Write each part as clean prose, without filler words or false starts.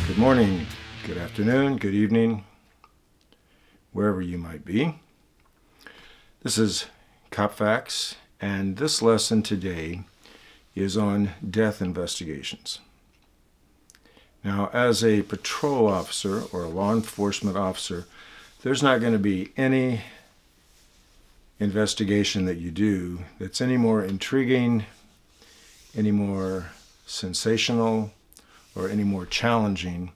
Good morning, good afternoon, good evening, wherever you might be. This is Cop Facts, and this lesson today is on death investigations. Now, as a patrol officer or a law enforcement officer, there's not going to be any investigation that you do that's any more intriguing, any more sensational, or any more challenging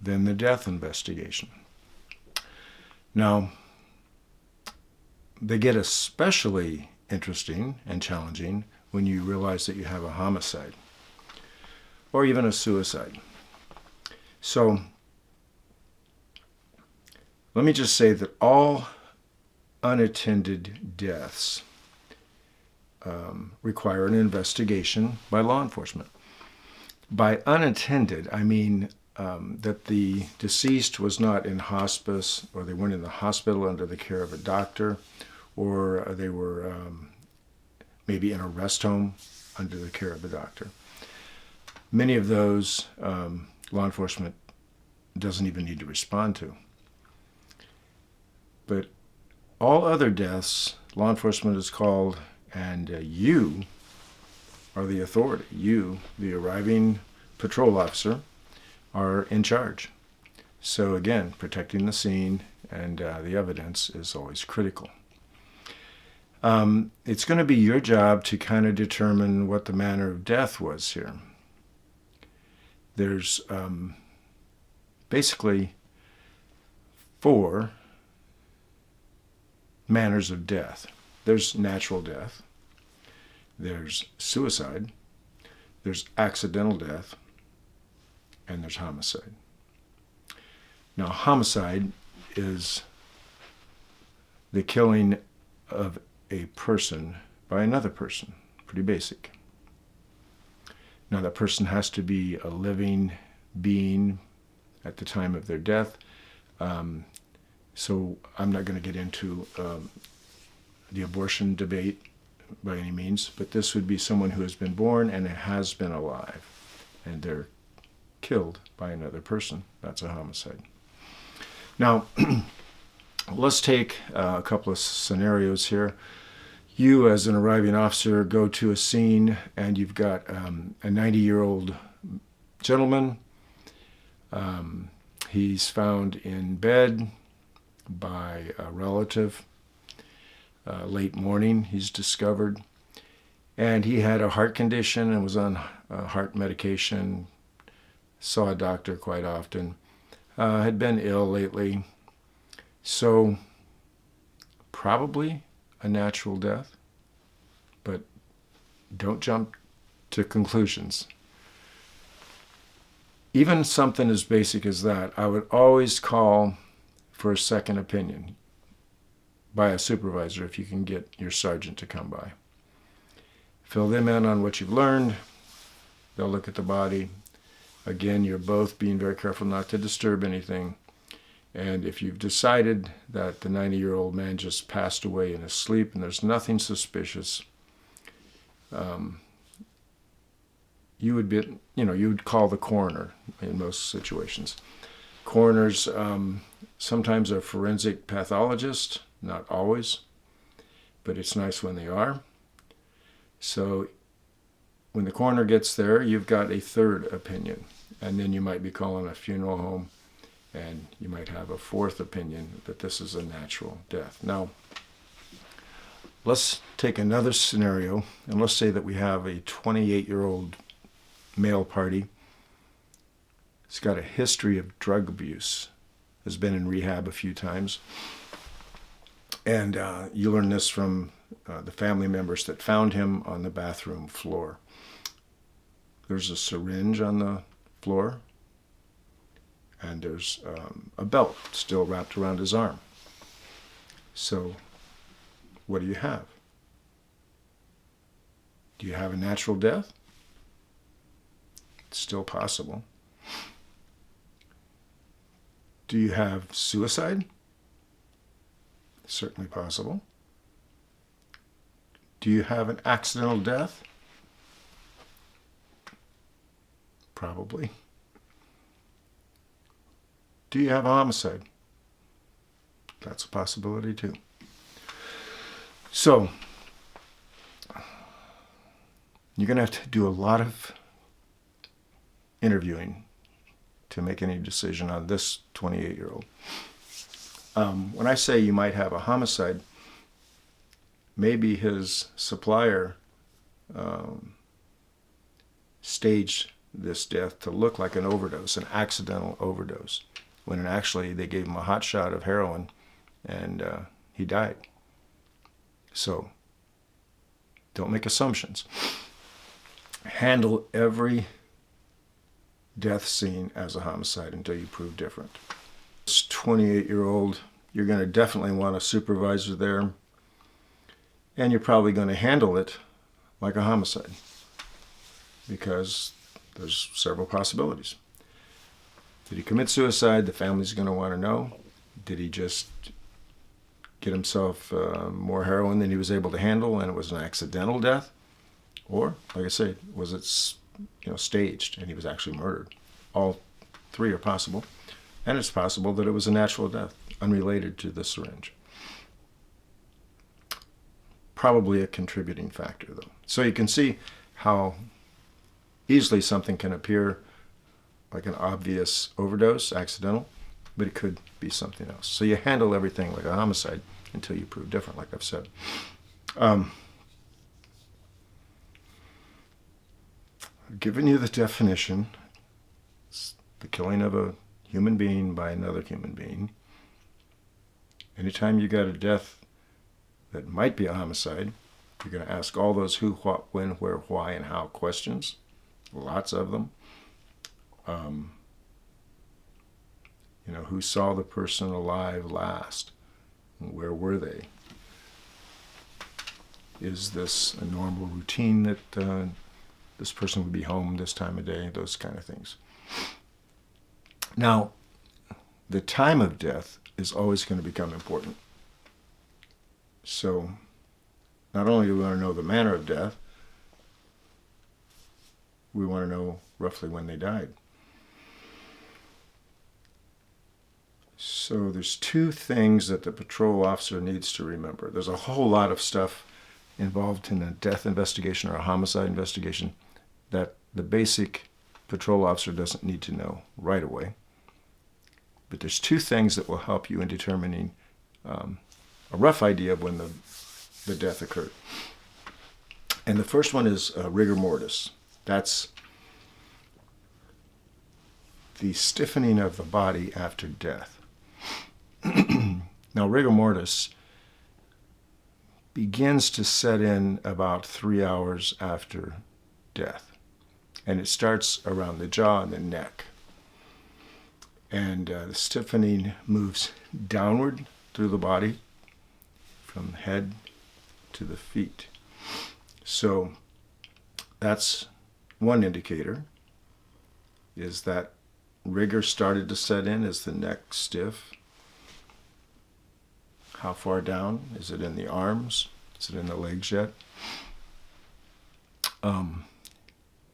than the death investigation. Now, they get especially interesting and challenging when you realize that you have a homicide or even a suicide. So, let me just say that all unattended deaths require an investigation by law enforcement. By unattended, I mean that the deceased was not in hospice, or they weren't in the hospital under the care of a doctor, or they were maybe in a rest home under the care of a doctor. Many of those law enforcement doesn't even need to respond to. But all other deaths, law enforcement is called, and you are the authority. You, the arriving patrol officer, are in charge. So again, protecting the scene and the evidence is always critical. It's going to be your job to kind of determine what the manner of death was here. There's basically 4 manners of death. There's natural death, there's suicide, there's accidental death, and there's homicide. Now, homicide is the killing of a person by another person. Pretty basic. Now, that person has to be a living being at the time of their death. So I'm not going to get into the abortion debate by any means, but this would be someone who has been born and has been alive, and they're killed by another person. That's a homicide. Now, let's take a couple of scenarios here. You, as an arriving officer, go to a scene and you've got a 90-year-old gentleman. He's found in bed by a relative. Late morning, he's discovered. And he had a heart condition and was on heart medication, saw a doctor quite often, had been ill lately. So, probably a natural death, but don't jump to conclusions. Even something as basic as that, I would always call for a second opinion by a supervisor if you can get your sergeant to come by. Fill them in on what you've learned. They'll look at the body. Again, you're both being very careful not to disturb anything. And if you've decided that the 90-year-old man just passed away in his sleep and there's nothing suspicious, you would call the coroner in most situations. Coroners sometimes are forensic pathologists, not always, but it's nice when they are. So when the coroner gets there, you've got a third opinion, and then you might be calling a funeral home, and you might have a fourth opinion that this is a natural death. Now, let's take another scenario, and let's say that we have a 28-year-old male party. He's got a history of drug abuse, has been in rehab a few times. And you learn this from the family members that found him on the bathroom floor. There's a syringe on the floor, and there's a belt still wrapped around his arm. So, what do you have? Do you have a natural death? It's still possible. Do you have suicide? Certainly possible. Do you have an accidental death? Probably. Do you have a homicide? That's a possibility too. So, you're going to have to do a lot of interviewing to make any decision on this 28-year-old. When I say you might have a homicide, maybe his supplier staged this death to look like an overdose, an accidental overdose, when actually they gave him a hot shot of heroin and he died. So, don't make assumptions. Handle every death scene as a homicide until you prove different. This 28-year-old, you're going to definitely want a supervisor there, and you're probably going to handle it like a homicide because there's several possibilities. Did he commit suicide? The family's going to want to know. Did he just get himself more heroin than he was able to handle and it was an accidental death? Or, like I say, was it staged and he was actually murdered? All three are possible. And it's possible that it was a natural death, unrelated to the syringe. Probably a contributing factor, though. So you can see how easily something can appear like an obvious overdose, accidental, but it could be something else. So you handle everything like a homicide until you prove different, like I've said. I've given you the definition. It's the killing of a human being by another human being. Anytime you got a death that might be a homicide, you're going to ask all those who, what, when, where, why, and how questions. Lots of them. Who saw the person alive last? Where were they? Is this a normal routine that this person would be home this time of day? Those kind of things. Now, the time of death is always going to become important. So, not only do we want to know the manner of death, we want to know roughly when they died. So there's two things that the patrol officer needs to remember. There's a whole lot of stuff involved in a death investigation or a homicide investigation that the basic patrol officer doesn't need to know right away. But there's two things that will help you in determining a rough idea of when the death occurred. And the first one is rigor mortis. That's the stiffening of the body after death. Now, rigor mortis begins to set in about 3 hours after death. And it starts around the jaw and the neck. And the stiffening moves downward through the body from head to the feet. So that's one indicator, is that rigor started to set in. Is the neck stiff? How far down? Is it in the arms? Is it in the legs yet?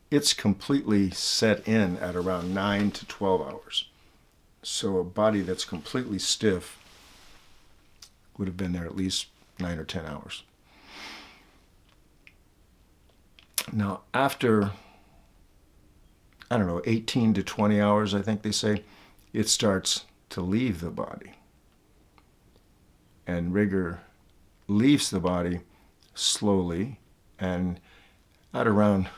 It's completely set in at around 9 to 12 hours. So a body that's completely stiff would have been there at least 9 or 10 hours. Now, after, 18 to 20 hours, I think they say, it starts to leave the body. And rigor leaves the body slowly, and at around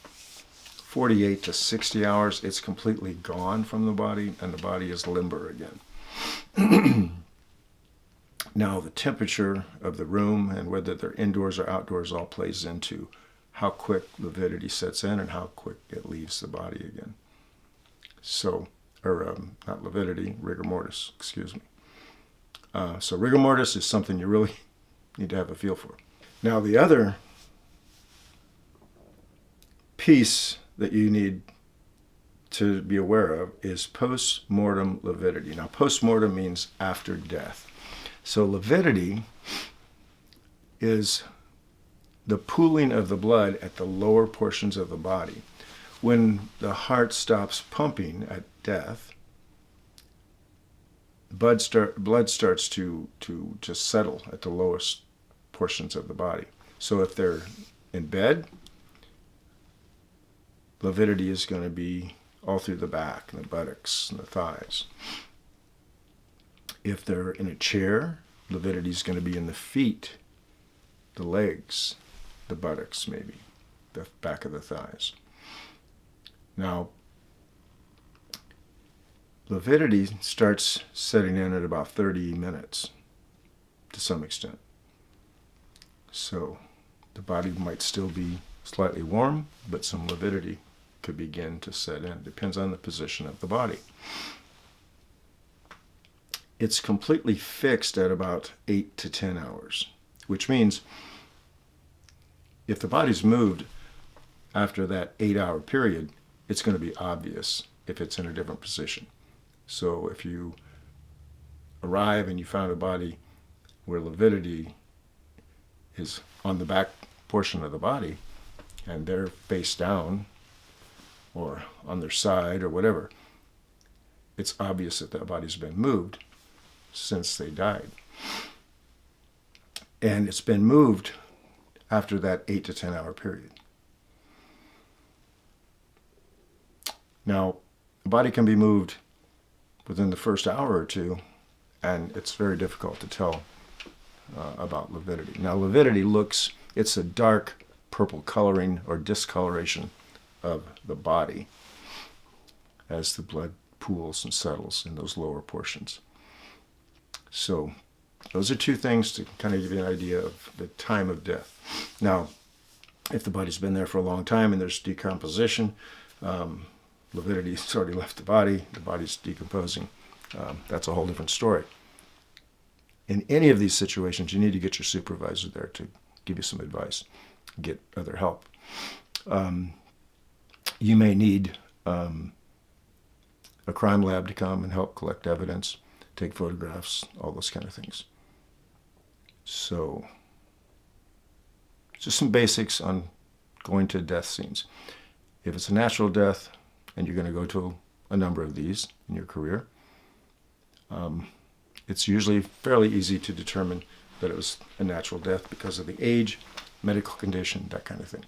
48 to 60 hours, it's completely gone from the body, and the body is limber again. Now, the temperature of the room and whether they're indoors or outdoors all plays into how quick lividity sets in and how quick it leaves the body again. So, not lividity, rigor mortis, excuse me. So rigor mortis is something you really need to have a feel for. Now, the other piece that you need to be aware of is post-mortem lividity. Now, post-mortem means after death. So lividity is the pooling of the blood at the lower portions of the body. When the heart stops pumping at death, blood starts to just settle at the lowest portions of the body. So if they're in bed, lividity is going to be all through the back and the buttocks and the thighs. If they're in a chair, lividity is going to be in the feet, the legs, the buttocks maybe, the back of the thighs. Now, lividity starts setting in at about 30 minutes to some extent. So the body might still be slightly warm, but some lividity could begin to set in. Depends on the position of the body. It's completely fixed at about 8 to 10 hours, which means if the body's moved after that 8-hour period, it's going to be obvious if it's in a different position. So if you arrive and you found a body where lividity is on the back portion of the body and they're face down or on their side or whatever, it's obvious that that body's been moved since they died. And it's been moved after that 8 to 10 hour period. Now, the body can be moved within the first hour or two, and it's very difficult to tell about lividity. Now, lividity it's a dark purple coloring or discoloration of the body as the blood pools and settles in those lower portions. So those are two things to kind of give you an idea of the time of death. Now, if the body's been there for a long time and there's decomposition, lividity's already left the body's decomposing. That's a whole different story. In any of these situations, you need to get your supervisor there to give you some advice, get other help. You may need a crime lab to come and help collect evidence, take photographs, all those kind of things. So, just some basics on going to death scenes. If it's a natural death, and you're going to go to a number of these in your career, it's usually fairly easy to determine that it was a natural death because of the age, medical condition, that kind of thing.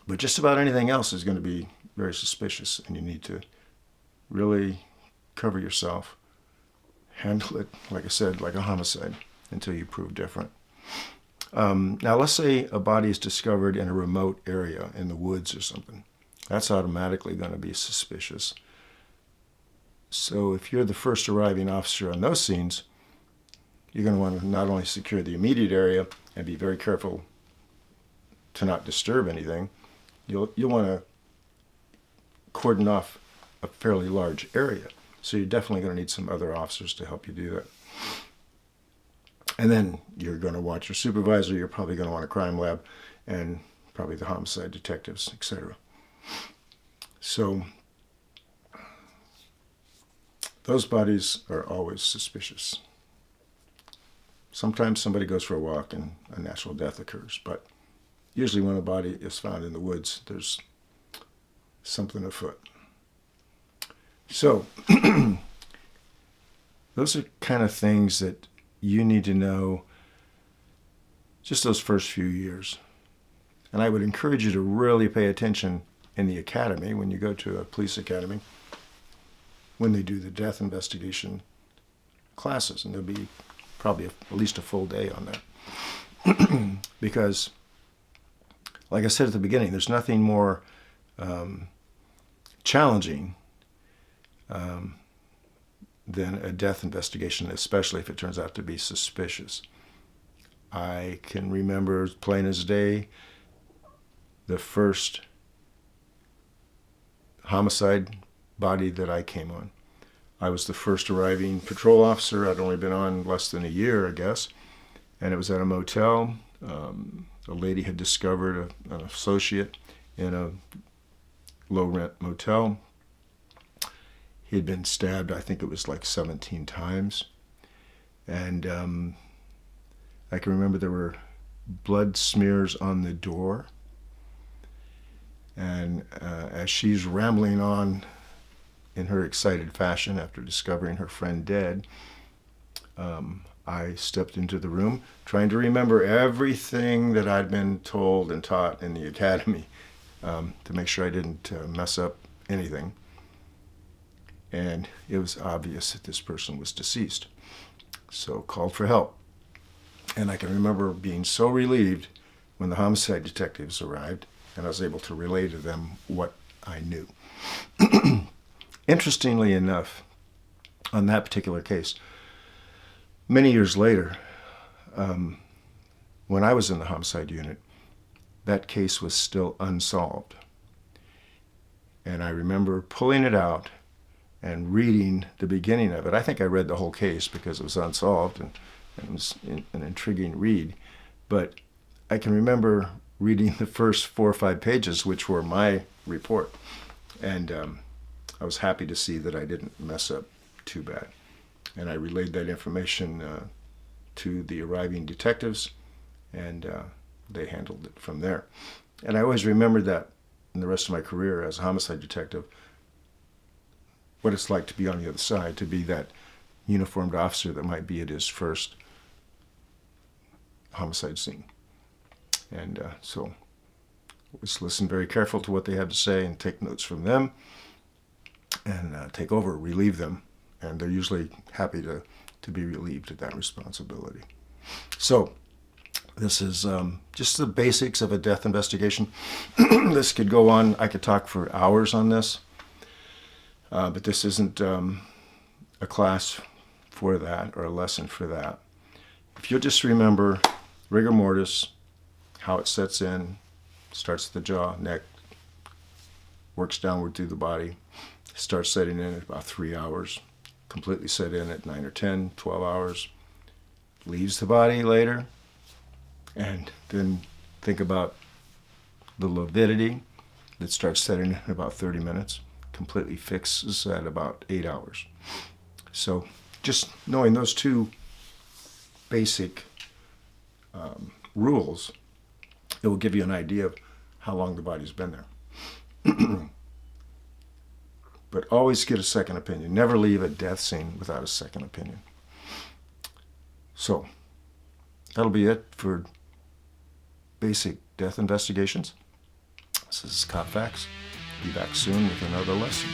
But just about anything else is going to be very suspicious, and you need to really cover yourself, handle it, like I said, like a homicide, until you prove different. Now, let's say a body is discovered in a remote area, in the woods or something. That's automatically going to be suspicious. So if you're the first arriving officer on those scenes, you're going to want to not only secure the immediate area and be very careful to not disturb anything, you'll want to cordon off a fairly large area. So you're definitely going to need some other officers to help you do that. And then you're going to watch your supervisor, you're probably going to want a crime lab, and probably the homicide detectives, etc. So those bodies are always suspicious. Sometimes somebody goes for a walk and a natural death occurs, but usually when a body is found in the woods, there's something afoot. So those are kind of things that you need to know just those first few years. And I would encourage you to really pay attention in the academy, when you go to a police academy, when they do the death investigation classes. And there'll be probably at least a full day on that. Because, like I said at the beginning, there's nothing more challenging than a death investigation, especially if it turns out to be suspicious. I can remember as plain as day the first homicide body that I came on. I was the first arriving patrol officer. I'd only been on less than a year, I guess, and it was at a motel. A lady had discovered an associate in a low-rent motel. He had been stabbed, I think it was like 17 times. And I can remember there were blood smears on the door. And as she's rambling on in her excited fashion, after discovering her friend dead, I stepped into the room trying to remember everything that I'd been told and taught in the academy, to make sure I didn't mess up anything. And it was obvious that this person was deceased. So called for help. And I can remember being so relieved when the homicide detectives arrived and I was able to relay to them what I knew. Interestingly enough, on that particular case, many years later, when I was in the homicide unit, that case was still unsolved. And I remember pulling it out and reading the beginning of it. I think I read the whole case because it was unsolved and it was an intriguing read. But I can remember reading the first 4 or 5 pages, which were my report. And I was happy to see that I didn't mess up too bad. And I relayed that information to the arriving detectives, and they handled it from there. And I always remembered that in the rest of my career as a homicide detective, what it's like to be on the other side, to be that uniformed officer that might be at his first homicide scene. And so always listen very careful to what they have to say and take notes from them and take over, relieve them. And they're usually happy to be relieved of that responsibility. So this is just the basics of a death investigation. This could go on. I could talk for hours on this. But this isn't a class for that or a lesson for that. If you'll just remember rigor mortis, how it sets in, starts at the jaw, neck, works downward through the body, starts setting in at about 3 hours, completely set in at 9 or 10, 12 hours, leaves the body later, and then think about the lividity that starts setting in about 30 minutes, completely fixes at about 8 hours. So just knowing those 2 basic rules, it will give you an idea of how long the body's been there. But always get a second opinion. Never leave a death scene without a second opinion. So that'll be it for basic death investigations. This is Cop Facts. Be back soon with another lesson.